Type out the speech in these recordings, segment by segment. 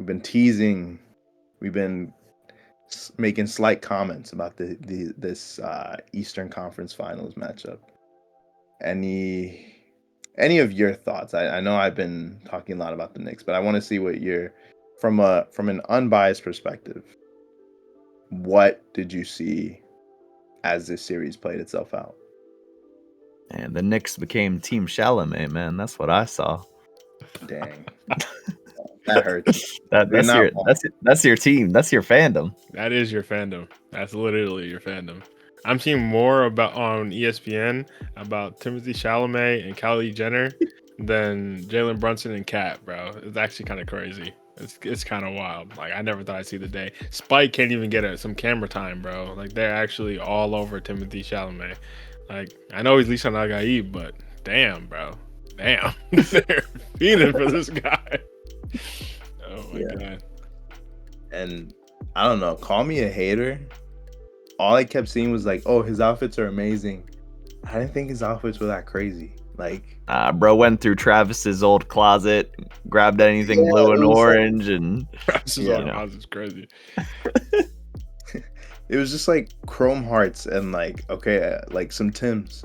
been teasing, we've been making slight comments about this Eastern Conference Finals matchup. Any of your thoughts? I know I've been talking a lot about the Knicks, but I want to see what you're from an unbiased perspective. What did you see as this series played itself out? And the Knicks became Team Chalamet, man. That's what I saw. Dang, that hurts. That's your team. That's your fandom. That is your fandom. That's literally your fandom. I'm seeing more about on ESPN about Timothy Chalamet and Kylie Jenner than Jalen Brunson and Kat, bro. It's actually kind of crazy. It's kind of wild. Like, I never thought I'd see the day. Spike can't even get some camera time, bro. Like, they're actually all over Timothy Chalamet. Like, I know he's Lisa Nagaib, but damn, bro. Damn. They're feeding for this guy. Oh, my God. And I don't know. Call me a hater. All I kept seeing was like, oh, his outfits are amazing. I didn't think his outfits were that crazy. Like, bro went through Travis's old closet, grabbed anything blue and orange, and Travis's old closet's crazy. It was just like chrome hearts and like some Tims,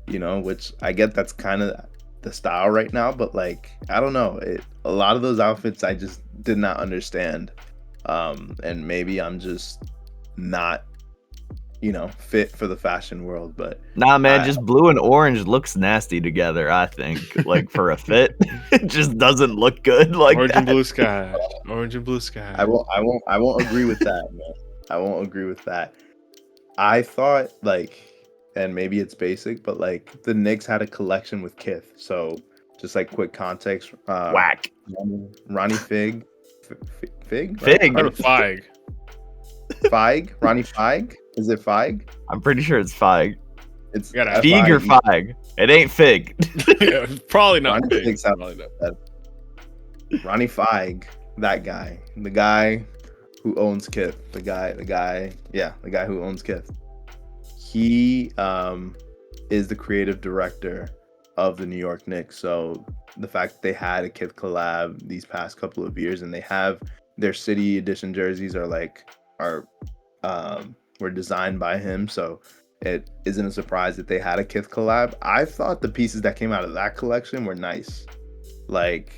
which I get that's kind of the style right now, but like I don't know, a lot of those outfits I just did not understand, and maybe I'm just not fit for the fashion world. But nah, man, just blue and orange looks nasty together. I think like for a fit, it just doesn't look good. Like orange and blue sky, orange and blue sky. I won't agree with that, man. I won't agree with that. I thought and maybe it's basic, but like the Knicks had a collection with Kith. So just like quick context, whack. Ronnie Fig, Fig, Feig. Feig, Ronnie Feig. Is it Feig? I'm pretty sure it's Feig. It's Feig or Feig. It ain't Fig. Yeah, probably not Ronnie Fig. Ronnie Feig, that guy, the guy who owns Kith, the guy who owns Kith. He is the creative director of the New York Knicks. So the fact that they had a Kith collab these past couple of years, and they have their city edition jerseys were designed by him. So it isn't a surprise that they had a Kith collab. I thought the pieces that came out of that collection were nice. Like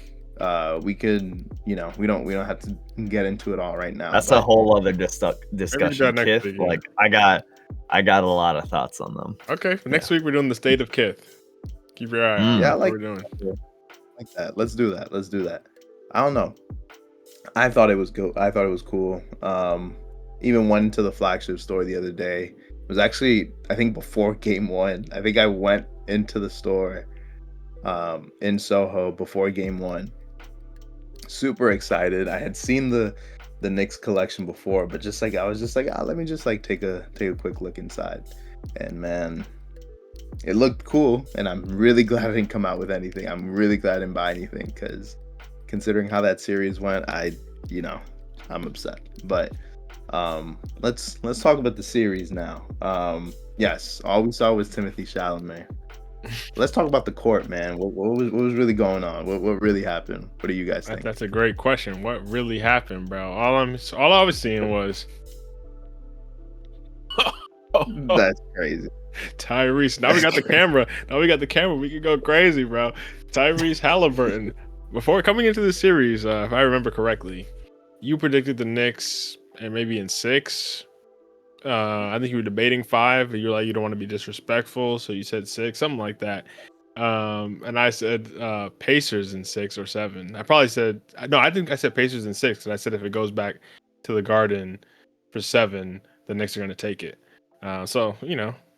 we could, we don't have to get into it all right now. That's a whole other discussion. Kith, week, like I got a lot of thoughts on them. Okay, for next week we're doing the state of Kith. Keep your eye on what we're doing. Like that. Let's do that. I don't know. I thought it was good. I thought it was cool. Even went to the flagship store the other day. It was actually, I think, before game one. I think I went into the store in Soho before game one. Super excited. I had seen the Knicks collection before, but I was just like, let me just like take a quick look inside. And man, it looked cool, and I'm really glad I didn't come out with anything. I'm really glad I didn't buy anything, because considering how that series went, I'm upset. But let's talk about the series now. Yes, all we saw was Timothy Chalamet. Let's talk about the court, man. What was really going on? What really happened? What do you guys think? That's a great question. What really happened, bro? All I was seeing was that's crazy. Tyrese. Now we got the camera. We can go crazy, bro. Tyrese Halliburton. Before coming into the series, if I remember correctly, you predicted the Knicks and maybe in 6. I think you were debating 5, but you're like, you don't want to be disrespectful, so you said 6, something like that. And I said Pacers in 6 or 7. I think I said Pacers in 6, because I said if it goes back to the Garden for 7, the Knicks are going to take it. So,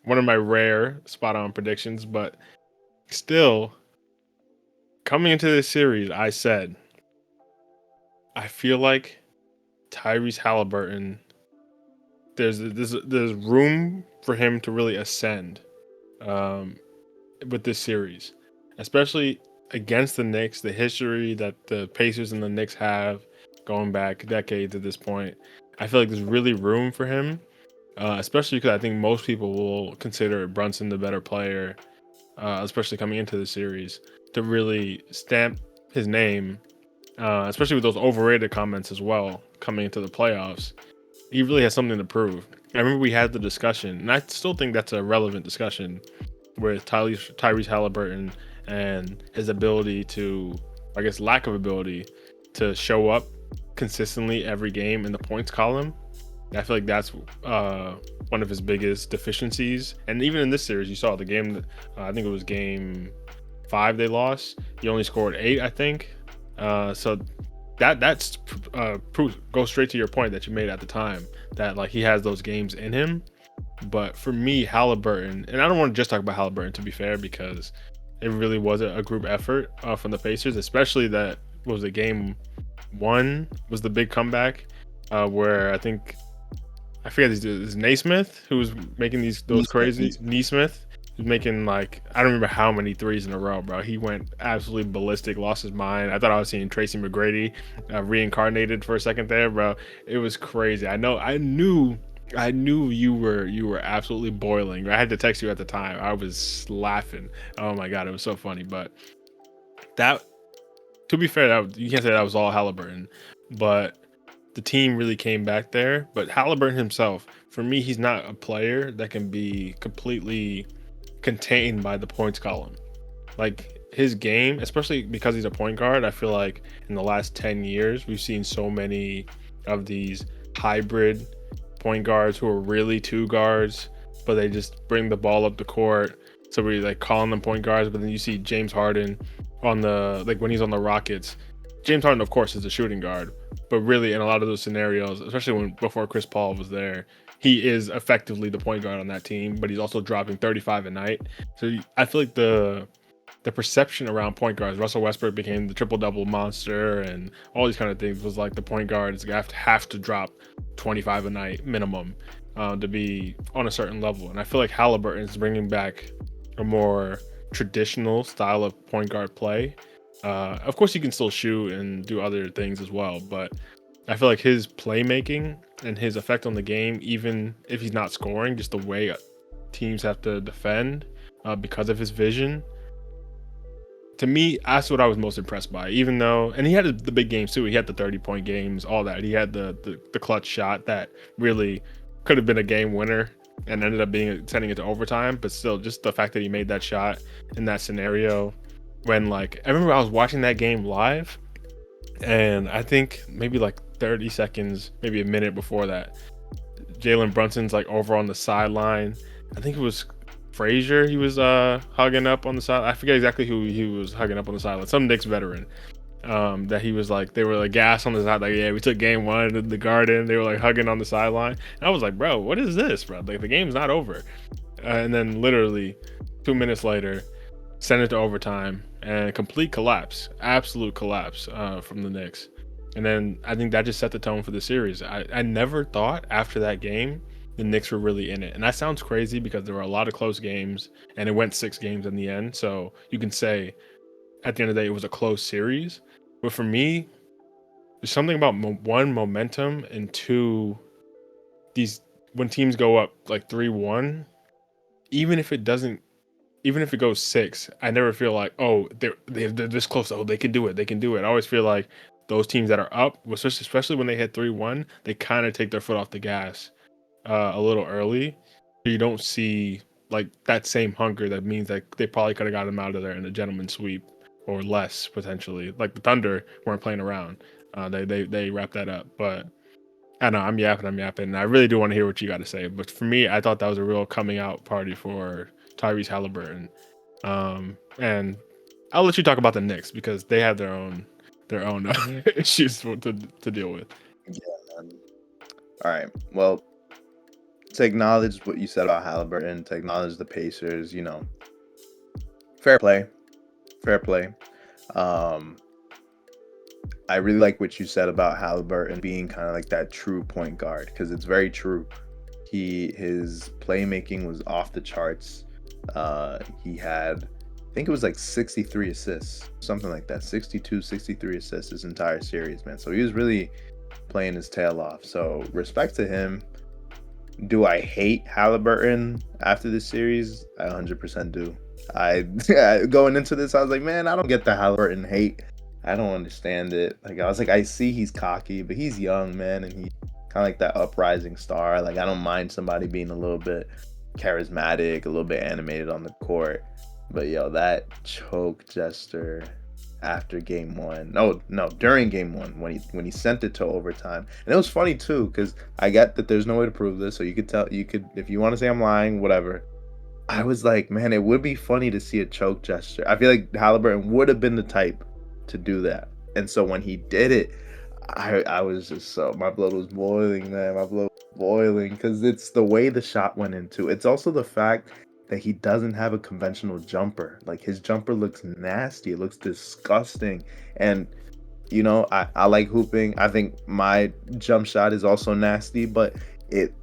one of my rare spot-on predictions, but still, coming into this series, I said, I feel like Tyrese Halliburton, there's room for him to really ascend with this series, especially against the Knicks. The history that the Pacers and the Knicks have going back decades at this point, I feel like there's really room for him, especially because I think most people will consider Brunson the better player, especially coming into the series, to really stamp his name especially with those overrated comments as well coming into the playoffs. He really has something to prove. I remember we had the discussion, and I still think that's a relevant discussion with Tyrese Halliburton and his ability to, I guess, lack of ability to show up consistently every game in the points column. I feel like that's one of his biggest deficiencies. And even in this series, you saw the game. I think it was game 5 they lost. He only scored 8, I think. So that's goes straight to your point that you made at the time, that like he has those games in him. But for me, Halliburton, and I don't want to just talk about Halliburton, to be fair, because it really was a group effort from the Pacers, especially that was the game 1 was the big comeback where I think I forget his Naismith who was making those crazy Naismith was making like I don't remember how many threes in a row, bro. He went absolutely ballistic, lost his mind. I thought I was seeing Tracy McGrady reincarnated for a second there, bro. It was crazy. I knew you were absolutely boiling. I had to text you at the time. I was laughing. Oh my god, it was so funny. But that, to be fair, you can't say that was all Halliburton, but the team really came back there. But Halliburton himself, for me, he's not a player that can be completely contained by the points column. Like his game, especially because he's a point guard, I feel like in the last 10 years, we've seen so many of these hybrid point guards who are really 2 guards, but they just bring the ball up the court. So we're like calling them point guards, but then you see James Harden on the, like when he's on the Rockets. James Harden, of course, is a shooting guard, but really in a lot of those scenarios, especially before Chris Paul was there, he is effectively the point guard on that team, but he's also dropping 35 a night. So I feel like the perception around point guards, Russell Westbrook became the triple-double monster and all these kind of things, was like the point guard is going to have to drop 25 a night minimum to be on a certain level. And I feel like Halliburton is bringing back a more traditional style of point guard play. Of course, he can still shoot and do other things as well, but I feel like his playmaking and his effect on the game, even if he's not scoring, just the way teams have to defend because of his vision, to me, that's what I was most impressed by. Even though, and he had the big games too. He had the 30-point games, all that. He had the clutch shot that really could have been a game winner and ended up sending it to overtime. But still, just the fact that he made that shot in that scenario, when like I remember I was watching that game live, and I think maybe like 30 seconds, maybe a minute before that, Jalen Brunson's like over on the sideline. I think it was Frazier he was hugging up on the side. I forget exactly who he was hugging up on the sideline. Some Knicks veteran. That he was like, they were like gas on the side, like, yeah, we took game 1 in the Garden. They were like hugging on the sideline. And I was like, bro, what is this, bro? Like the game's not over. And then literally 2 minutes later, send it to overtime and complete collapse, absolute collapse from the Knicks. And then I think that just set the tone for the series. I never thought after that game the Knicks were really in it. And that sounds crazy because there were a lot of close games and it went 6 games in the end. So you can say at the end of the day, it was a close series. But for me, there's something about one, momentum, and 2, when teams go up like 3-1, even if it goes 6, I never feel like, oh, they're this close. Oh, they can do it. They can do it. I always feel like those teams that are up, especially when they hit 3-1, they kind of take their foot off the gas a little early. So you don't see like that same hunger that means that they probably could have got them out of there in a gentleman's sweep or less potentially. Like the Thunder weren't playing around. They wrapped that up. But I know I'm yapping. And I really do want to hear what you got to say. But for me, I thought that was a real coming out party for Tyrese Halliburton. And I'll let you talk about the Knicks because they have their own issues to deal with. Yeah, man. All right. Well, to acknowledge what you said about Halliburton, to acknowledge the Pacers, fair play. I really like what you said about Halliburton being kind of like that true point guard, because it's very true. His playmaking was off the charts. He had, I think it was like 63 assists, something like that, 62, 63 assists this entire series, man. So he was really playing his tail off. So respect to him. Do I hate Halliburton after this series? I 100% do. Going into this, I was like, man, I don't get the Halliburton hate. I don't understand it. Like I was like, I see he's cocky, but he's young, man, and he's kind of like that uprising star. Like I don't mind somebody being a little bit charismatic, a little bit animated on the court. But yo, that choke gesture after game one. No, no, during game one when he sent it to overtime. And it was funny too, because I get that there's no way to prove this, so you could if you want to say I'm lying, whatever. I was like, man, it would be funny to see a choke gesture. I feel like Halliburton would have been the type to do that. And so when he did it, I was just so my blood was boiling, man. My blood was boiling because it's the way the shot went into. It's also the fact that he doesn't have a conventional jumper. Like his jumper looks nasty. It looks disgusting. And I like hooping. I think my jump shot is also nasty, but it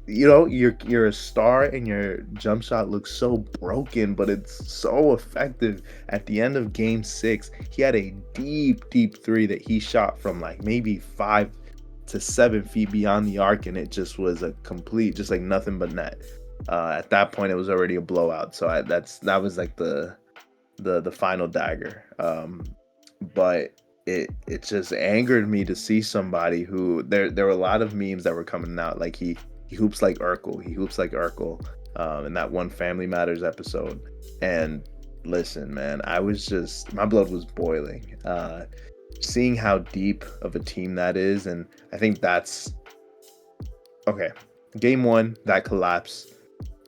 you're a star and your jump shot looks so broken, but it's so effective. At the end of game 6, he had a deep three that he shot from like maybe 5 to 7 feet beyond the arc, and it just was a complete, just like nothing but net. At that point it was already a blowout, so that was like the final dagger. But it just angered me to see somebody who there were a lot of memes that were coming out like he hoops like Urkel. He hoops like Urkel in that one Family Matters episode. And listen, man, my blood was boiling. Seeing how deep of a team that is, and I think that's okay. Game 1, that collapse.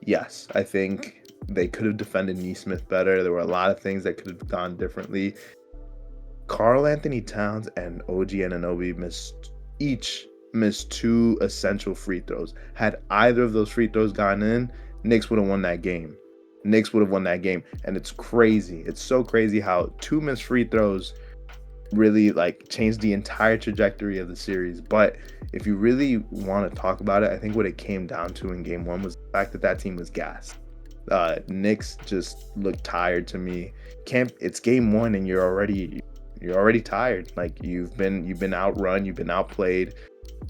Yes, I think they could have defended Neesmith better. There were a lot of things that could have gone differently. Karl Anthony Towns and OG Anunoby missed 2 essential free throws. Had either of those free throws gone in, Knicks would have won that game. And it's crazy. It's so crazy how 2 missed free throws really like changed the entire trajectory of the series. But if you really want to talk about it, I think what it came down to in game 1 was the fact that team was gassed. Knicks just looked tired to me. It's game 1 and you're already tired. Like you've been outrun, you've been outplayed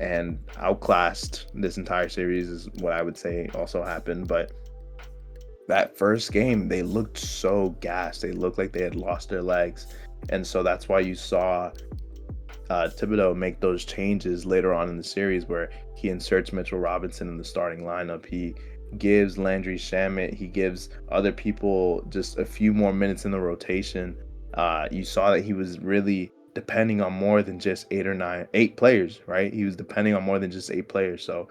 and outclassed this entire series is what I would say also happened. But that first game, they looked so gassed. They looked like they had lost their legs. And so that's why you saw Thibodeau make those changes later on in the series where he inserts Mitchell Robinson in the starting lineup. He gives Landry Shamet, he gives other people just a few more minutes in the rotation. You saw that he was really depending on more than just 8 players, right? He was depending on more than just 8 players. So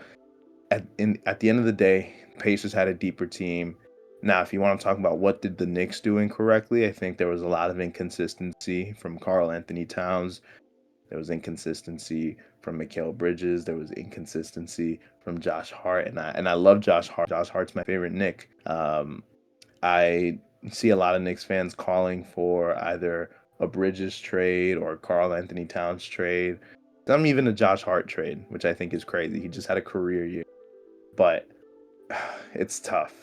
at the end of the day, Pacers had a deeper team. Now, if you want to talk about what did the Knicks do incorrectly, I think there was a lot of inconsistency from Karl Anthony Towns. There was inconsistency from Mikal Bridges. There was inconsistency from Josh Hart, and I love Josh Hart. Josh Hart's my favorite Knick. I see a lot of Knicks fans calling for either a Bridges trade or Karl Anthony Towns trade. Some even a Josh Hart trade, which I think is crazy. He just had a career year. But it's tough.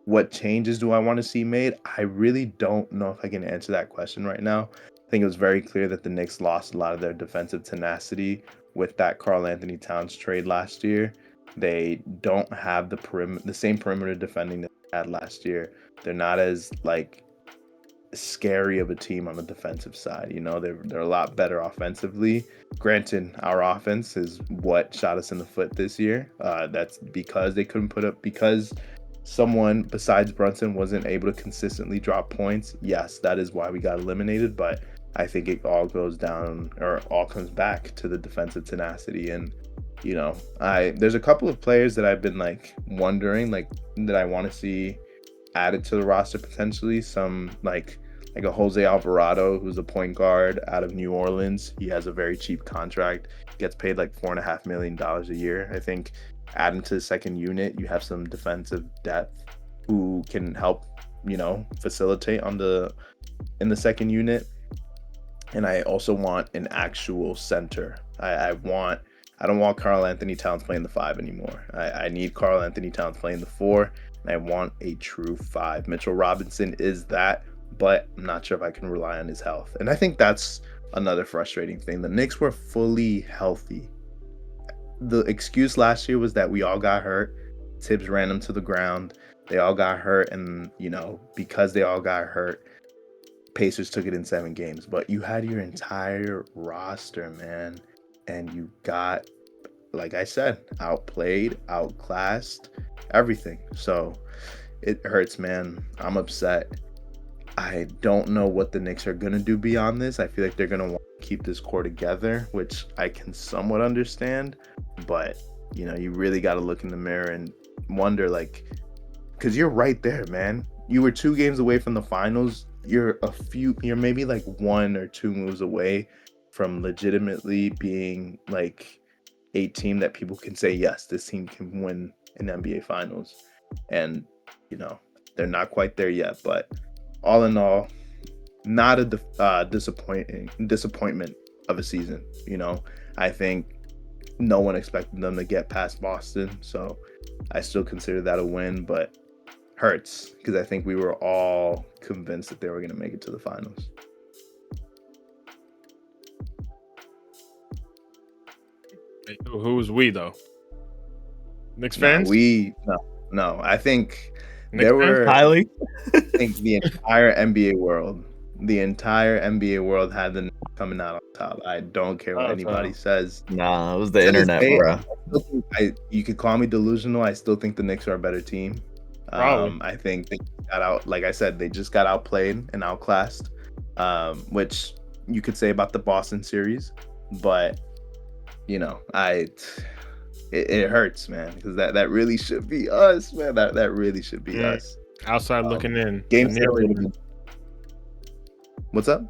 What changes do I want to see made? I really don't know if I can answer that question right now. I think it was very clear that the Knicks lost a lot of their defensive tenacity with that Karl Anthony Towns trade last year. They don't have the same perimeter defending that they had last year. They're not as like scary of a team on the defensive side. They're a lot better offensively. Granted, our offense is what shot us in the foot this year. That's because they couldn't because someone besides Brunson wasn't able to consistently drop points. Yes, that is why we got eliminated, but I think it all goes down or all comes back to the defensive tenacity. And there's a couple of players that I've been like wondering like that I want to see added to the roster potentially. Some like a Jose Alvarado, who's a point guard out of New Orleans. He has a very cheap contract, gets paid like $4.5 million a year. I think adding to the second unit, you have some defensive depth who can help, facilitate in the second unit. And I also want an actual center. I don't want Karl Anthony Towns playing the 5 anymore. I need Karl Anthony Towns playing the 4, and I want a true 5. Mitchell Robinson is that, but I'm not sure if I can rely on his health. And I think that's another frustrating thing. The Knicks were fully healthy. The excuse last year was that we all got hurt. Tibbs ran them to the ground. They all got hurt, and because they all got hurt, Pacers took it in 7 games, but you had your entire roster, man, and you got, like I said, outplayed, outclassed, everything. So it hurts, man. I'm upset. I don't know what the Knicks are gonna do beyond this. I feel like they're gonna want to keep this core together, which I can somewhat understand. But you really got to look in the mirror and wonder, like, because you're right there, man. You were 2 games away from the finals. You're maybe like 1 or 2 moves away from legitimately being like a team that people can say, yes, this team can win an NBA Finals. And they're not quite there yet, but all in all, not a disappointment of a season. I think no one expected them to get past Boston, so I still consider that a win, but hurts because I think we were all convinced that they were going to make it to the finals. Who was we though? Knicks fans? No. I think Knicks there fans? were. Kylie? I think the entire NBA world had the Knicks coming out on top. I don't care what anybody says. Nah, it was the internet, bro. You could call me delusional. I still think the Knicks are a better team. I think they got out. Like I said, they just got outplayed and outclassed, which you could say about the Boston series. But it hurts, man, because that really should be us, man. That really should be us. Outside looking in. Game 7. What's up?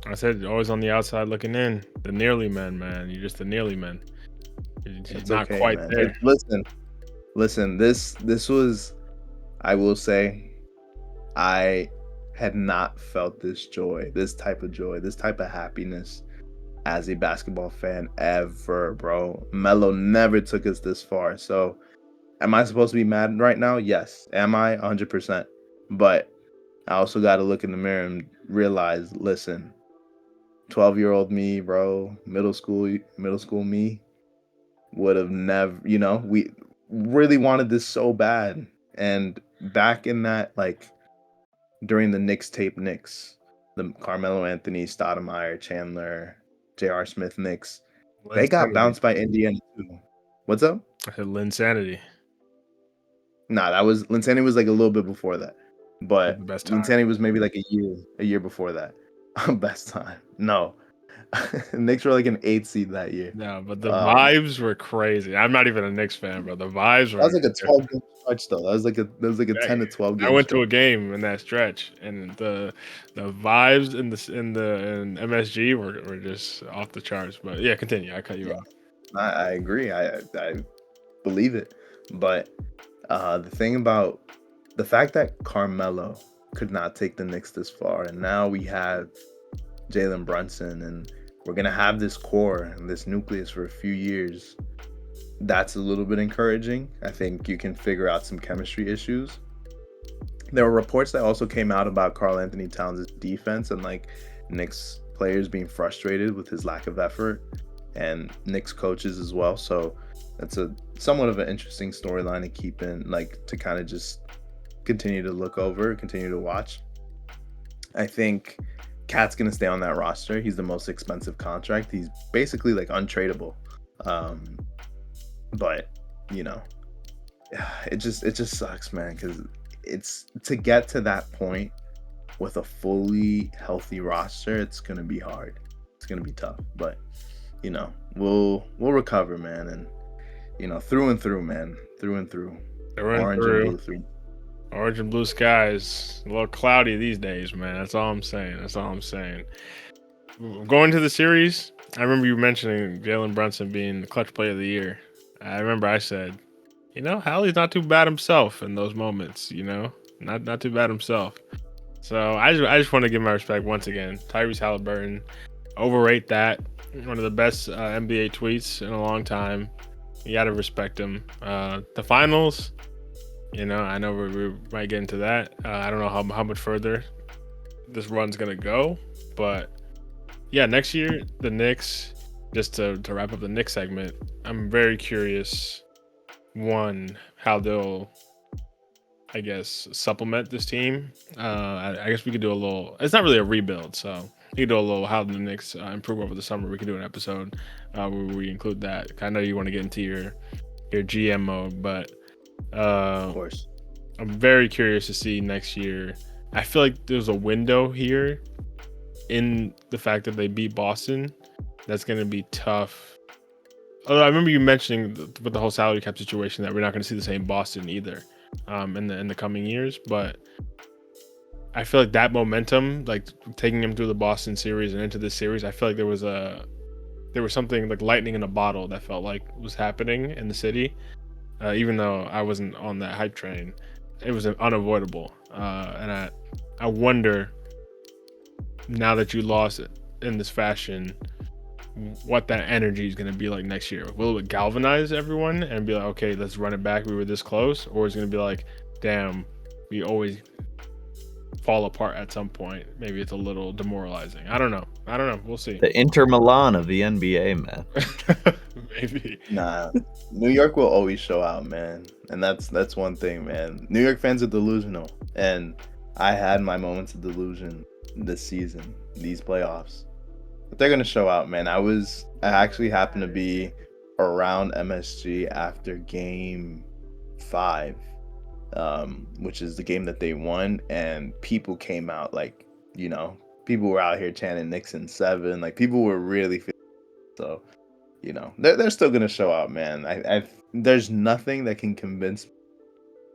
I said always on the outside looking in. The nearly men, man. You're just the nearly men. It's not okay, quite man. There. Listen. This was, I will say, I had not felt this type of happiness as a basketball fan ever, bro. Melo never took us this far. So am I supposed to be mad right now? Yes. Am I? 100%. But I also got to look in the mirror and realize, listen, 12-year-old me, bro, middle school me would have never, we really wanted this so bad. And back in that, like, during the Knicks, the Carmelo Anthony, Stoudemire, Chandler, J.R. Smith Knicks, they got bounced by Indiana too. What's up? I said Linsanity. Nah, Linsanity was like a little bit before that. But Linsanity was maybe like a year before that. Best time. No. Knicks were like an 8th seed that year. No, but the vibes were crazy. I'm not even a Knicks fan, bro. The vibes were. That was like a 12 game stretch though. That was like a 10 to 12 game. I went to a game in that stretch, and the vibes in MSG were just off the charts. But yeah, continue. I cut you off. I agree. I believe it. But the thing about the fact that Carmelo could not take the Knicks this far, and now we have Jalen Brunson, and we're gonna have this core and this nucleus for a few years. That's a little bit encouraging. I think you can figure out some chemistry issues. There were reports that also came out about Karl Anthony Towns' defense and like Knicks players being frustrated with his lack of effort, and Knicks coaches as well. So that's a somewhat of an interesting storyline to keep in, like, to kind of just continue to look over, continue to watch. I think Cat's gonna stay on that roster. He's the most expensive contract. He's basically like untradeable. But it just sucks, man, because it's to get to that point with a fully healthy roster. It's gonna be hard. It's gonna be tough, but we'll recover, man, and through and through, man, through and through. Orange and blue. Orange and blue skies, a little cloudy these days, man. That's all I'm saying. Going to the series, I remember you mentioning Jalen Brunson being the clutch player of the year. I remember I said, Hallie's not too bad himself in those moments, not too bad himself. So I just want to give my respect once again. Tyrese Halliburton, overrate that. One of the best NBA tweets in a long time. You got to respect him. The finals, I know we might get into that. I don't know how much further this run's going to go. But, yeah, next year, the Knicks, just to wrap up the Knicks segment, I'm very curious, one, how they'll I guess, supplement this team. I guess we could do a little. It's not really a rebuild, so we could do a little how the Knicks improve over the summer. We could do an episode where we include that. I know you want to get into your GM mode, but Of course. I'm very curious to see next year. I feel like there's a window here in the fact that they beat Boston. That's going to be tough. Although I remember you mentioning with the whole salary cap situation that we're not going to see the same Boston either in the coming years. But I feel like that momentum, like taking them through the Boston series and into this series, I feel like there was something like lightning in a bottle that felt like was happening in the city. Even though I wasn't on that hype train, it was unavoidable. And I wonder, now that you lost it in this fashion, what that energy is going to be like next year. Will it galvanize everyone and be like, okay, let's run it back, we were this close? Or is it going to be like, damn, we always fall apart at some point? Maybe it's a little demoralizing. I don't know. We'll see. The Inter Milan of the NBA, man. Maybe. Nah, New York will always show out, man, and that's one thing, man. New York fans are delusional, and I had my moments of delusion this season, these playoffs. But they're gonna show out, man. I actually happened to be around MSG after Game 5, which is the game that they won, and people came out like, people were out here chanting Knicks in 7. Like, people were really feeling it. So, they're still gonna show out, man. There's nothing that can convince me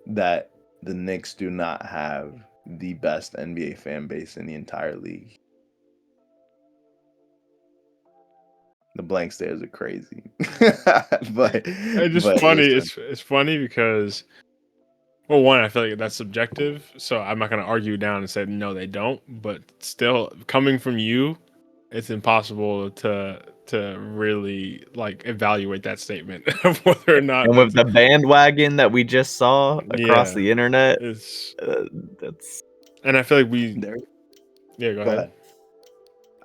that the Knicks do not have the best NBA fan base in the entire league. The blank stares are crazy. but It's just but funny. listen, It's funny because, well, one, I feel like that's subjective, so I'm not going to argue down and say no, they don't. But still, coming from you, it's impossible to really like evaluate that statement of whether or not. And with the bandwagon that we just saw across the internet, it's that's. And I feel like go go ahead. ahead.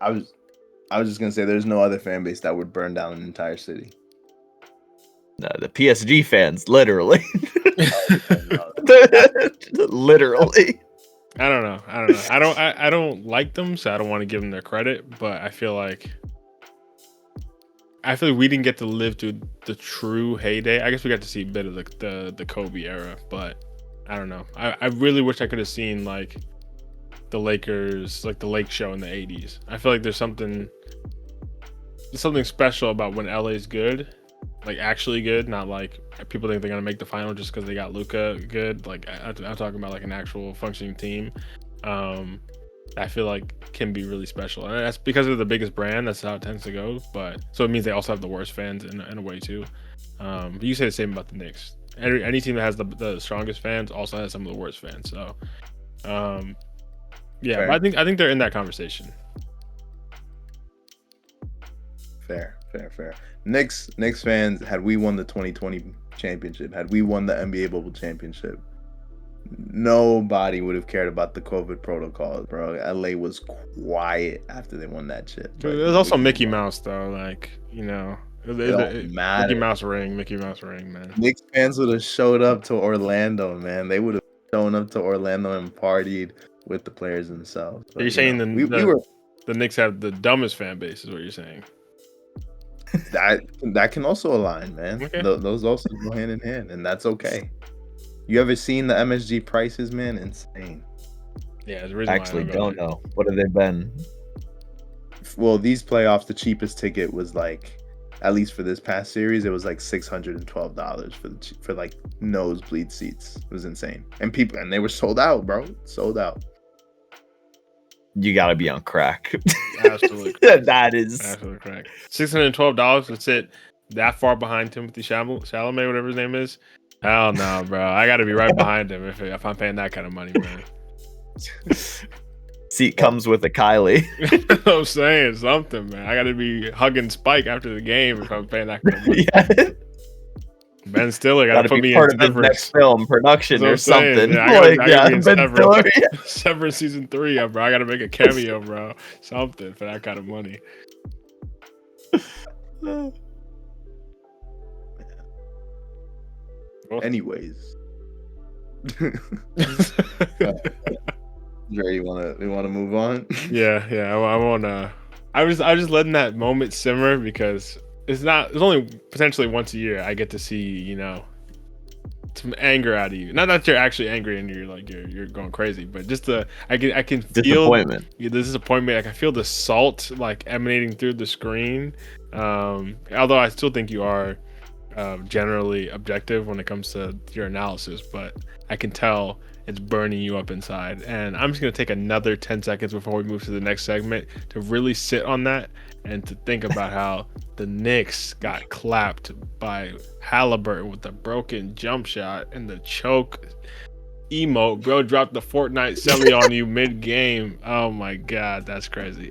I was just gonna say there's no other fan base that would burn down an entire city. No, the PSG fans, literally. Literally. I don't know. I don't like them, so I don't want to give them their credit. But I feel like we didn't get to live through the true heyday. I guess we got to see a bit of the Kobe era, but I don't know. I really wish I could have seen like the Lakers, like the Lake Show in the 80s. I feel like there's something special about when LA's good, like actually good, not like people think they're gonna make the final just because they got Luka good. Like I'm talking about like an actual functioning team. I feel like can be really special, and that's because they're the biggest brand. That's how it tends to go. But so it means they also have the worst fans in a way too. But you say the same about the Knicks. Any team that has the strongest fans also has some of the worst fans. So, yeah, but I think they're in that conversation. Fair. Knicks fans, had we won the 2020 championship, had we won the NBA bubble championship, nobody would have cared about the COVID protocols, bro. LA was quiet after they won that shit. There's also Mickey Mouse, though. Like, it don't matter. Mickey Mouse ring, man. Knicks fans would have showed up to Orlando, man. They would have shown up to Orlando and partied with the players themselves. But, you're saying the Knicks have the dumbest fan base, is what you're saying. That can also align, man. Okay. Those also go hand in hand, and that's okay. You ever seen the MSG prices, man? Insane. Yeah, there's a reason I actually why don't know. What have they been? Well, these playoffs, the cheapest ticket was like, at least for this past series, it was like $612 for like nosebleed seats. It was insane, and they were sold out, bro. Sold out. You gotta be on crack. Absolutely. That is absolutely correct. $612. That's it. That far behind Timothy Chalamet, whatever his name is. Hell no, bro. I got to be right behind him if I'm paying that kind of money, man. Seat comes with a Kylie. I'm saying something, man. I got to be hugging Spike after the game if I'm paying that kind of money. Yeah. Ben Stiller got to put me part in of his next film production or something. Yeah, Ben Stiller. Severance season 3, bro. I got to make a cameo, bro. Something for that kind of money. Anyways, Dre, you wanna move on? Yeah. I wanna. I was just letting that moment simmer because it's only potentially once a year I get to see, some anger out of you. Not that you're actually angry and you're going crazy, but just I can feel Disappointment. the disappointment. Like I feel the salt like emanating through the screen. Although I still think you are generally objective when it comes to your analysis, but I can tell it's burning you up inside. And I'm just gonna take another 10 seconds before we move to the next segment to really sit on that and to think about how the Knicks got clapped by Halliburton with the broken jump shot and the choke emote. Bro dropped the Fortnite celly on you mid game. Oh my god, that's crazy.